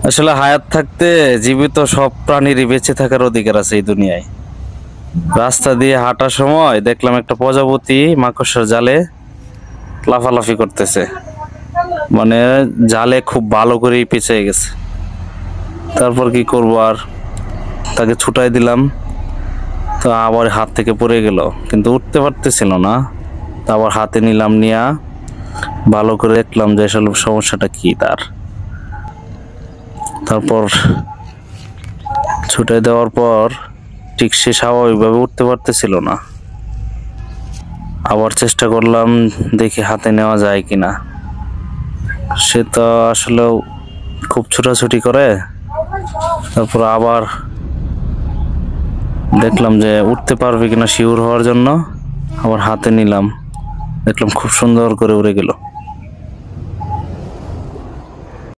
আসলে হায়াত থাকতে জীবিত সব প্রাণীরই বেঁচে থাকার অধিকার আছে এই দুনিয়ায়। রাস্তা দিয়ে হাঁটার সময় দেখলাম একটা প্রজাপতি মাকড়সার জালে লাফালাফি করতেছে, মানে জালে খুব ভালো করেই পেঁচে গেছে। তারপর কি করবো আর, তাকে ছুটাই দিলাম, তো আবার হাত থেকে পড়ে গেল, কিন্তু উঠতে পারতেছিল না। আবার হাতে নিলাম, নিয়া ভালো করে দেখলাম যে আসলে সমস্যাটা কি তার। তারপর ছুটে দেওয়ার পর ঠিক সে স্বাভাবিকভাবে উঠতে পারতেছিল না। আবার চেষ্টা করলাম, দেখি হাতে নেওয়া যায় কিনা। সে তো আসলে খুব ছোটাছুটি করে। তারপর আবার দেখলাম যে উঠতে পারবে কিনা শিওর হওয়ার জন্য আবার হাতে নিলাম, দেখলাম খুব সুন্দর করে উড়ে গেল।